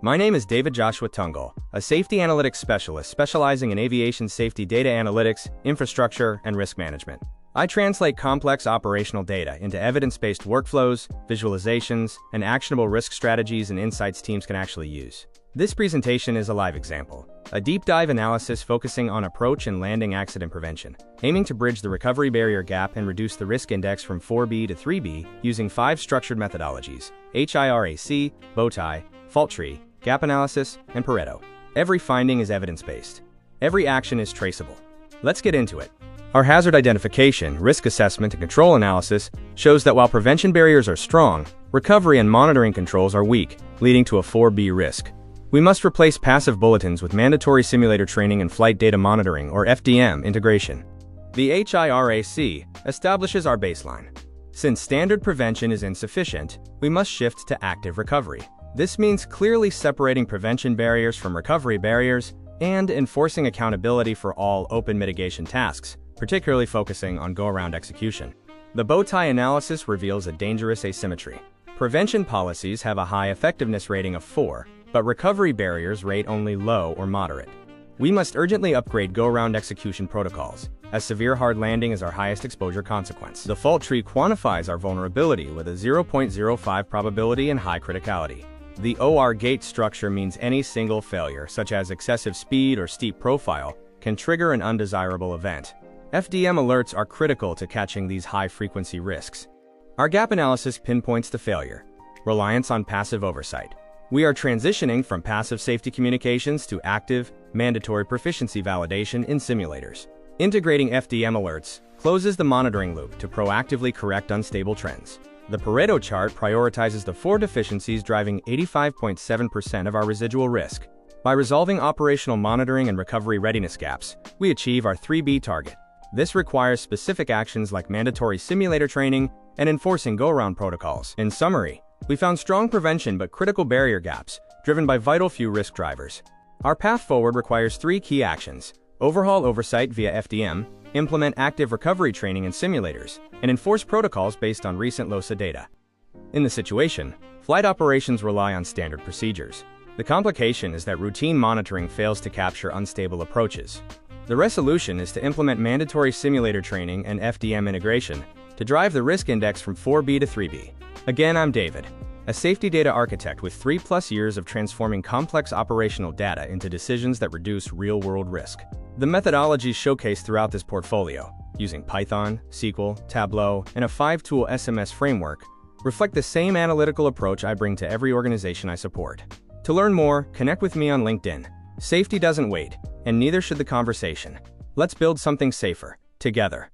My name is David Joshua Tungle, a safety analytics specialist specializing in aviation safety data analytics, infrastructure, and risk management. I translate complex operational data into evidence-based workflows, visualizations, and actionable risk strategies and insights teams can actually use. This presentation is a live example, a deep dive analysis focusing on approach and landing accident prevention, aiming to bridge the recovery barrier gap and reduce the risk index from 4B to 3B using 5 structured methodologies: HIRAC, bowtie, fault tree, gap analysis, and Pareto. Every finding is evidence-based. Every action is traceable. Let's get into it. Our hazard identification, risk assessment, and control analysis shows that while prevention barriers are strong, recovery and monitoring controls are weak, leading to a 4B risk. We must replace passive bulletins with mandatory simulator training and flight data monitoring, or FDM, integration. The HIRAC establishes our baseline. Since standard prevention is insufficient, we must shift to active recovery. This means clearly separating prevention barriers from recovery barriers and enforcing accountability for all open mitigation tasks, particularly focusing on go-around execution. The bowtie analysis reveals a dangerous asymmetry. Prevention policies have a high effectiveness rating of 4, but recovery barriers rate only low or moderate. We must urgently upgrade go-around execution protocols, as severe hard landing is our highest exposure consequence. The fault tree quantifies our vulnerability with a 0.05 probability and high criticality. The OR gate structure means any single failure, such as excessive speed or steep profile, can trigger an undesirable event. FDM alerts are critical to catching these high-frequency risks. Our gap analysis pinpoints the failure: reliance on passive oversight. We are transitioning from passive safety communications to active, mandatory proficiency validation in simulators. Integrating FDM alerts closes the monitoring loop to proactively correct unstable trends. The Pareto Chart prioritizes the 4 deficiencies driving 85.7% of our residual risk. By resolving operational monitoring and recovery readiness gaps, we achieve our 3B target. This requires specific actions like mandatory simulator training and enforcing go-around protocols. In summary, we found strong prevention but critical barrier gaps, driven by vital few risk drivers. Our path forward requires 3 key actions: overhaul oversight via FDM, implement active recovery training in simulators, and enforce protocols based on recent LOSA data. In the situation, flight operations rely on standard procedures. The complication is that routine monitoring fails to capture unstable approaches. The resolution is to implement mandatory simulator training and FDM integration to drive the risk index from 4B to 3B. Again, I'm David, a safety data architect with 3+ years of transforming complex operational data into decisions that reduce real-world risk. The methodologies showcased throughout this portfolio, using Python, SQL, Tableau, and a 5-tool SMS framework, reflect the same analytical approach I bring to every organization I support. To learn more, connect with me on LinkedIn. Safety doesn't wait, and neither should the conversation. Let's build something safer, together.